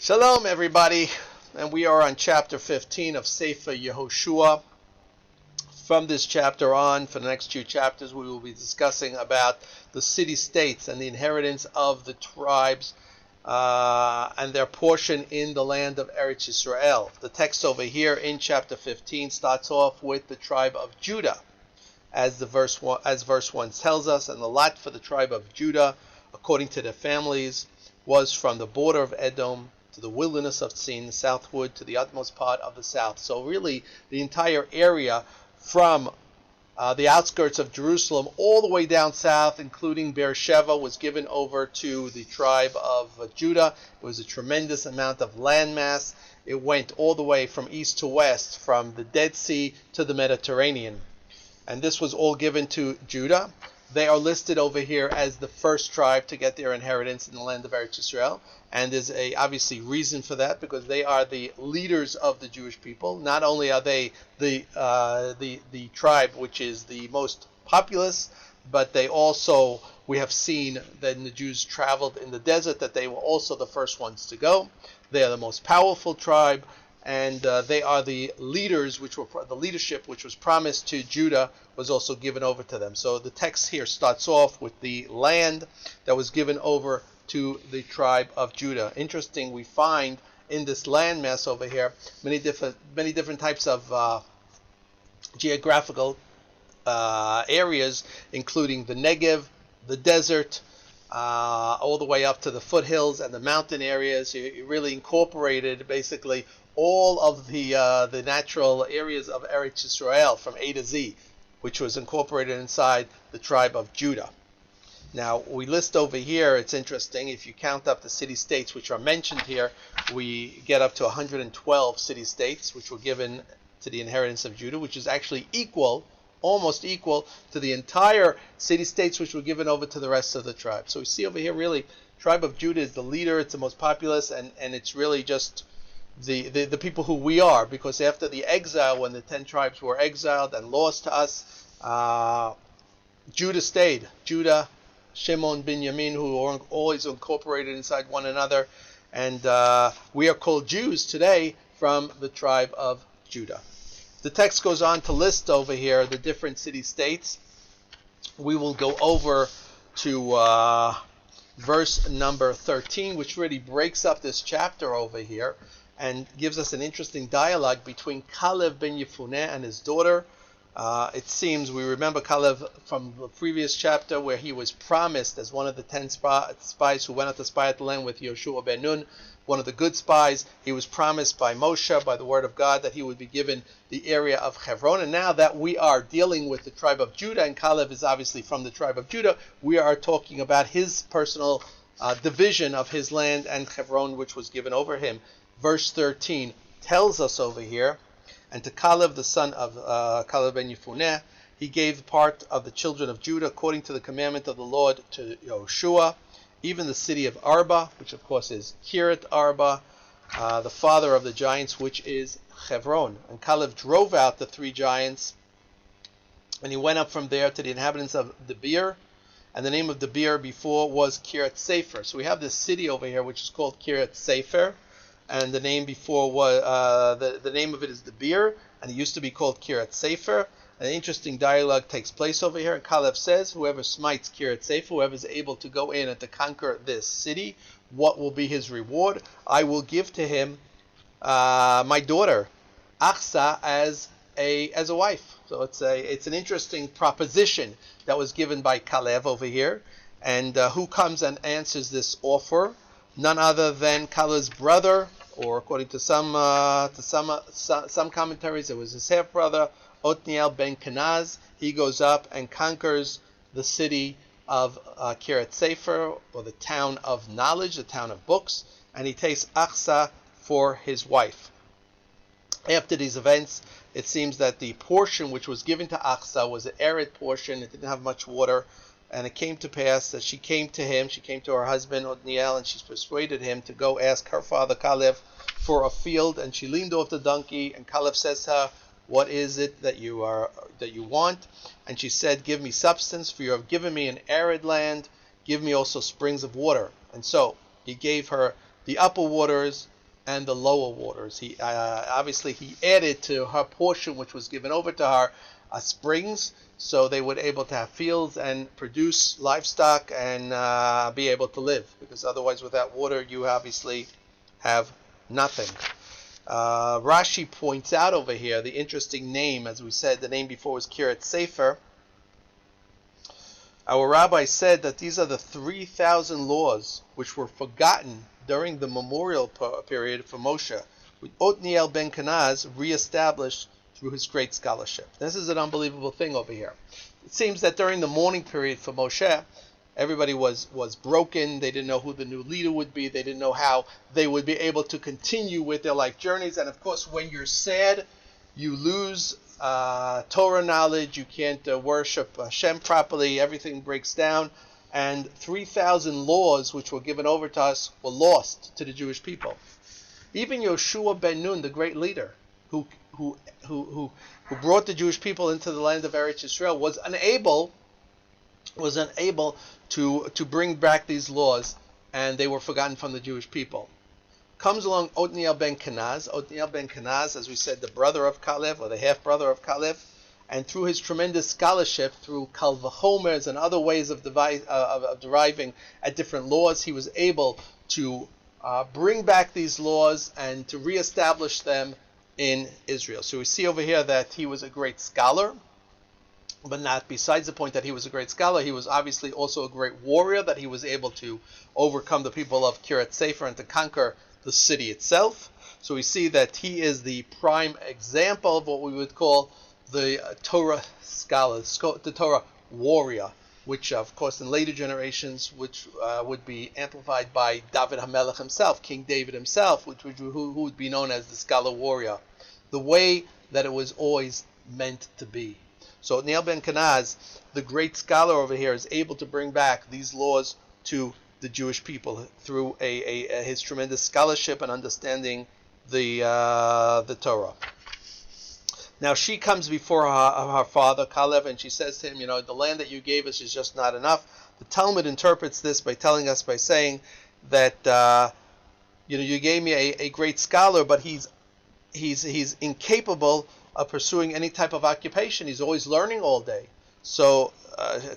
Shalom, everybody, and we are on chapter 15 of Sefer Yehoshua. From this chapter on, for the next two chapters, we will be discussing about the city-states and the inheritance of the tribes and their portion in the land of Eretz Yisrael. The text over here in chapter 15 starts off with the tribe of Judah, as verse 1 tells us, and the lot for the tribe of Judah, according to their families, was from the border of Edom to the wilderness of Sin, southward to the utmost part of the south. So really, the entire area from the outskirts of Jerusalem all the way down south, including Beersheba, was given over to the tribe of Judah. It was a tremendous amount of landmass. It went all the way from east to west, from the Dead Sea to the Mediterranean. And this was all given to Judah. They are listed over here as the first tribe to get their inheritance in the land of Eretz Yisrael. And there's a obviously reason for that, because they are the leaders of the Jewish people. Not only are they the tribe which is the most populous, but they also, we have seen that when the Jews traveled in the desert, that they were also the first ones to go. They are the most powerful tribe, and they are the leaders, the leadership which was promised to Judah was also given over to them. So the text here starts off with the land that was given over to the tribe of Judah. Interesting, we find in this landmass over here many different types of geographical areas, including the Negev, the desert, all the way up to the foothills and the mountain areas. You really incorporated basically all of the natural areas of Eretz Yisrael from A to Z, which was incorporated inside the tribe of Judah. Now, we list over here, it's interesting, if you count up the city-states which are mentioned here, we get up to 112 city-states which were given to the inheritance of Judah, which is actually almost equal to the entire city-states which were given over to the rest of the tribe. So we see over here, really, tribe of Judah is the leader, it's the most populous, and it's really just the people who we are, because after the exile, when the 10 tribes were exiled and lost to us, Judah stayed. Judah, Shimon, Binyamin, who are always incorporated inside one another, and we are called Jews today from the tribe of Judah. The text goes on to list over here the different city-states. We will go over to verse number 13, which really breaks up this chapter over here and gives us an interesting dialogue between Caleb ben Yefuneh and his daughter. It seems, we remember Caleb from the previous chapter where he was promised as one of the 10 spies who went out to spy out the land with Yoshua ben Nun, one of the good spies. He was promised by Moshe, by the word of God, that he would be given the area of Hebron. And now that we are dealing with the tribe of Judah, and Caleb is obviously from the tribe of Judah, we are talking about his personal division of his land and Hebron, which was given over him. Verse 13 tells us over here, and to Caleb, the son of Caleb ben Yefuneh, he gave part of the children of Judah according to the commandment of the Lord to Yehoshua, even the city of Arba, which of course is Kiryat Arba, the father of the giants, which is Hebron. And Caleb drove out the 3 giants, and he went up from there to the inhabitants of Debir, and the name of Debir before was Kiryat Sefer. So we have this city over here which is called Kiryat Sefer, and the name before was the name of it is Debir, and it used to be called Kiryat Sefer. An interesting dialogue takes place over here, and Caleb says, whoever smites Kiryat Sefer, whoever is able to go in and to conquer this city, what will be his reward? I will give to him my daughter Achsa as a wife. So it's an interesting proposition that was given by Caleb over here, and who comes and answers this offer? None other than Caleb's brother, or according to some commentaries, it was his half brother, Othniel ben Kenaz. He goes up and conquers the city of Kiryat Sefer, or the town of knowledge, the town of books, and he takes Achsa for his wife. After these events, it seems that the portion which was given to Achsa was an arid portion. It didn't have much water. And it came to pass that she came to her husband Othniel, and she persuaded him to go ask her father Caleb for a field. And she leaned off the donkey, and Caleb says to her, what is it that you want? And she said, give me substance, for you have given me an arid land. Give me also springs of water. And so he gave her the upper waters and the lower waters. He obviously he added to her portion, which was given over to her, springs, so they would able to have fields and produce livestock and be able to live. Because otherwise, without water, you obviously have nothing. Rashi points out over here the interesting name. As we said, the name before was Kiryat Sefer. Our rabbi said that these are the 3,000 laws which were forgotten during the memorial period for Moshe, with Othniel ben Kenaz reestablished through his great scholarship. This is an unbelievable thing over here. It seems that during the mourning period for Moshe, everybody was broken. They didn't know who the new leader would be. They didn't know how they would be able to continue with their life journeys. And of course, when you're sad, you lose Torah knowledge. You can't worship Hashem properly. Everything breaks down. And 3,000 laws which were given over to us were lost to the Jewish people. Even Yoshua ben Nun, the great leader, who brought the Jewish people into the land of Eretz Yisrael, was unable to bring back these laws, and they were forgotten from the Jewish people. Comes along Othniel ben Kenaz. Othniel ben Kenaz, as we said, the brother of Kalev, or the half-brother of Kalev, and through his tremendous scholarship, through Kal V'chomers and other ways of deriving at different laws, he was able to bring back these laws and to reestablish them in Israel. So we see over here that he was a great scholar, but not besides the point that he was a great scholar. He was obviously also a great warrior, that he was able to overcome the people of Kiryat Sefer and to conquer the city itself. So we see that he is the prime example of what we would call the Torah scholar, the Torah warrior, which of course in later generations would be amplified by David HaMelech himself, King David himself, who would be known as the scholar warrior, the way that it was always meant to be. So Othniel ben Kenaz, the great scholar over here, is able to bring back these laws to the Jewish people through his tremendous scholarship and understanding the Torah. Now she comes before her father, Kalev, and she says to him, the land that you gave us is just not enough. The Talmud interprets this by saying that, you gave me a great scholar, but he's incapable of pursuing any type of occupation. He's always learning all day. So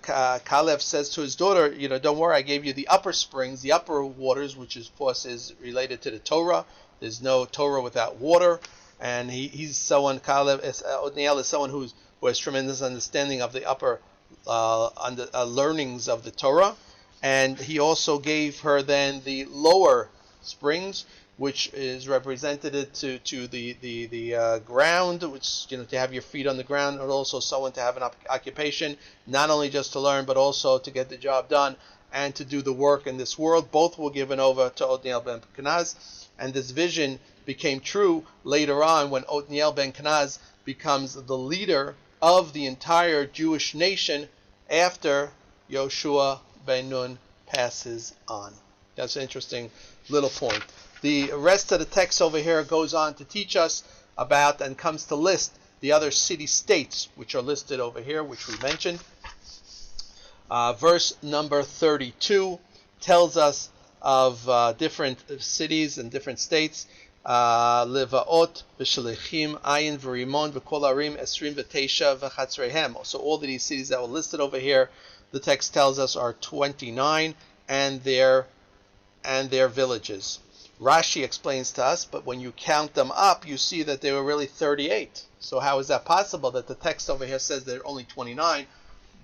Kalev says to his daughter, don't worry, I gave you the upper springs, the upper waters, which of course is related to the Torah. There's no Torah without water. And he's someone, Othniel is someone who has tremendous understanding of the upper learnings of the Torah. And he also gave her then the lower springs, which is represented to the ground, which, to have your feet on the ground, and also someone to have an occupation, not only just to learn, but also to get the job done and to do the work in this world. Both were given over to Othniel ben Kenaz, and this vision became true later on when Othniel ben Kenaz becomes the leader of the entire Jewish nation after Yoshua ben Nun passes on. That's an interesting little point. The rest of the text over here goes on to teach us about and comes to list the other city-states which are listed over here, which we mentioned. Verse number 32 tells us of different cities and different states. Levaot, V'Shelechim, Ayin, V'Rimon, V'Kol Arim, Esrim, V'Teisha, V'Chatzrehem. So all of these cities that were listed over here, the text tells us are 29, and their villages. Rashi explains to us, but when you count them up, you see that they were really 38. So how is that possible that the text over here says they're only 29,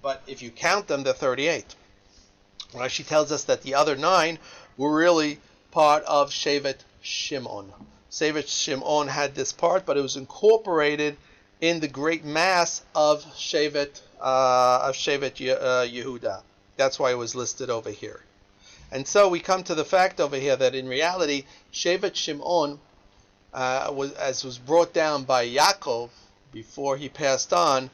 but if you count them, they're 38? Rashi tells us that the other 9 were really part of Shevet Shimon. Shevet Shimon had this part, but it was incorporated in the great mass of Shevet Yehuda. That's why it was listed over here. And so we come to the fact over here that in reality, Shevet Shimon, was brought down by Yaakov before he passed on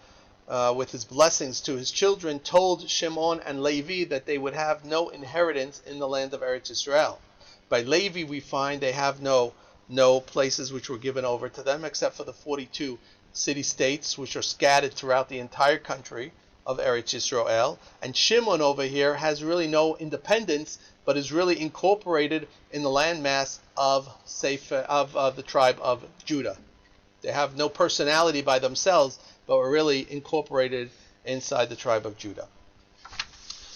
with his blessings to his children, told Shimon and Levi that they would have no inheritance in the land of Eretz Yisrael. By Levi, we find they have no places which were given over to them, except for the 42 city-states which are scattered throughout the entire country, of Eretz Yisrael, and Shimon over here has really no independence, but is really incorporated in the landmass of the tribe of Judah. They have no personality by themselves, but were really incorporated inside the tribe of Judah.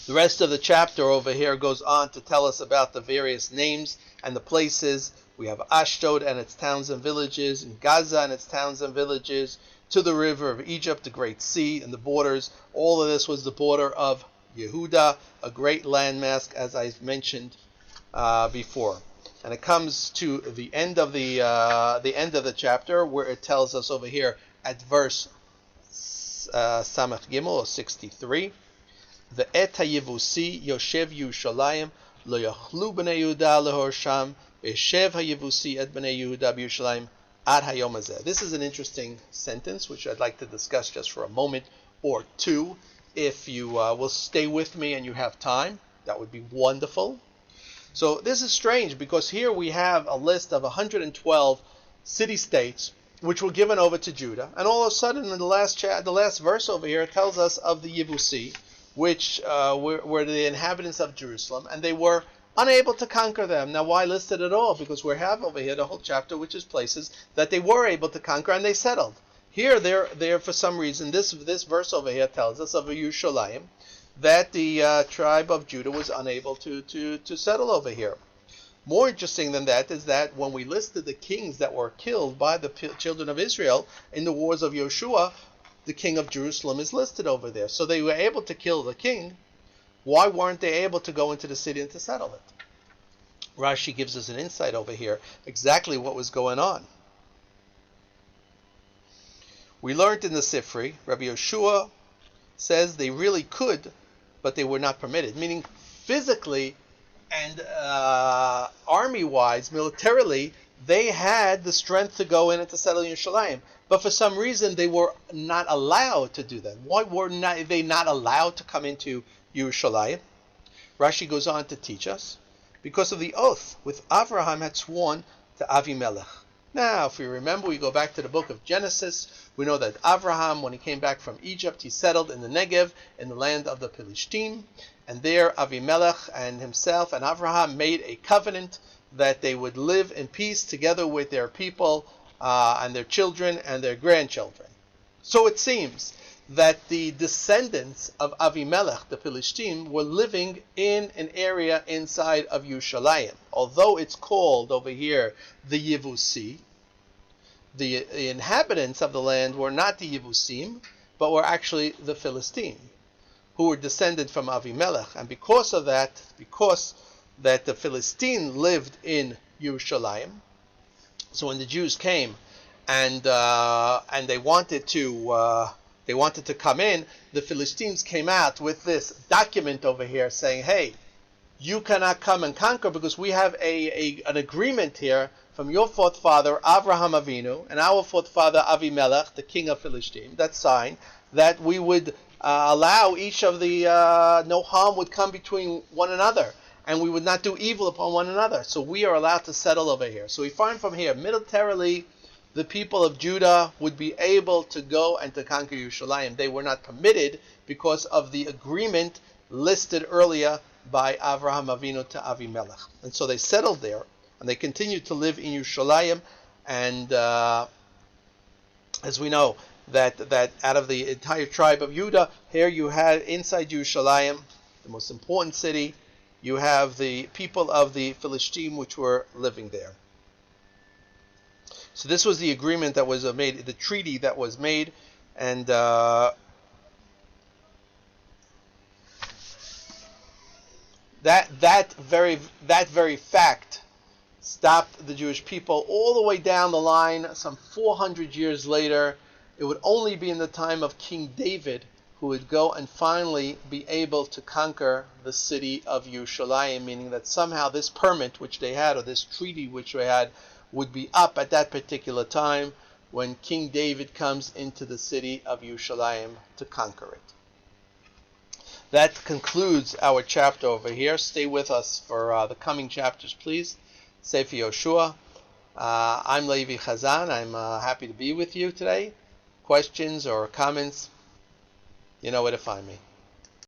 The rest of the chapter over here goes on to tell us about the various names and the places. We have Ashdod and its towns and villages, and Gaza and its towns and villages, to the river of Egypt, the Great Sea, and the borders. All of this was the border of Yehuda, a great landmass, as I mentioned before. And it comes to the end of the chapter, where it tells us over here at verse Samach Gimel, or 63, the Et HaYevusi Yoshev Yerushalayim Lo Yachlu B'nei Yehuda Lehor Sham Yoshev HaYevusi Et B'nei Yehuda B'Yerushalayim Ad Hayom Hazeh. This is an interesting sentence which I'd like to discuss just for a moment or two. If you will stay with me and you have time, that would be wonderful. So this is strange, because here we have a list of 112 city-states which were given over to Judah, and all of a sudden in the last verse over here, it tells us of the Yevusi, which were the inhabitants of Jerusalem, and they were unable to conquer them. Now, why list it at all? Because we have over here the whole chapter, which is places that they were able to conquer and they settled. Here, they're for some reason, this verse over here tells us of Yerushalayim, that the tribe of Judah was unable to settle over here. More interesting than that is that when we listed the kings that were killed by the children of Israel in the wars of Yoshua, the king of Jerusalem is listed over there. So they were able to kill the king. Why weren't they able to go into the city and to settle it? Rashi gives us an insight over here, exactly what was going on. We learned in the Sifri, Rabbi Yoshua says they really could, but they were not permitted, meaning physically and army-wise, militarily, they had the strength to go in and to settle in Yerushalayim. But for some reason, they were not allowed to do that. Why were they not allowed to come into Yerushalayim? Rashi goes on to teach us, because of the oath which Avraham had sworn to Avimelech. Now, if we remember, we go back to the book of Genesis. We know that Avraham, when he came back from Egypt, he settled in the Negev, in the land of the Philistine. And there, Avimelech and himself and Avraham made a covenant that they would live in peace together with their people and their children and their grandchildren. So it seems that the descendants of Avimelech, the Philistine, were living in an area inside of Yerushalayim. Although it's called over here the Yevusi, the inhabitants of the land were not the Yevusim, but were actually the Philistine, who were descended from Avimelech. And because of that, because that the Philistine lived in Yerushalayim, so when the Jews came and they wanted to come in, the Philistines came out with this document over here saying, hey, you cannot come and conquer because we have an agreement here from your forefather Avraham Avinu and our forefather Avimelech, the king of Philistine, that signed that we would allow each of the, no harm would come between one another, and we would not do evil upon one another. So we are allowed to settle over here. So we find from here, militarily, the people of Judah would be able to go and to conquer Yerushalayim. They were not permitted because of the agreement listed earlier by Avraham Avinu to Avimelech. And so they settled there, and they continued to live in Yerushalayim. And as we know, that out of the entire tribe of Judah, here you had inside Yerushalayim, the most important city, you have the people of the Philistine which were living there. So this was the agreement that was made, the treaty that was made, and that very fact stopped the Jewish people all the way down the line. Some 400 years later, it would only be in the time of King David who would go and finally be able to conquer the city of Yerushalayim, meaning that somehow this permit which they had, or this treaty which they had, would be up at that particular time when King David comes into the city of Yerushalayim to conquer it. That concludes our chapter over here. Stay with us for the coming chapters, please. Sefer Yoshua. I'm Levi Chazan. I'm happy to be with you today. Questions or comments? You know where to find me.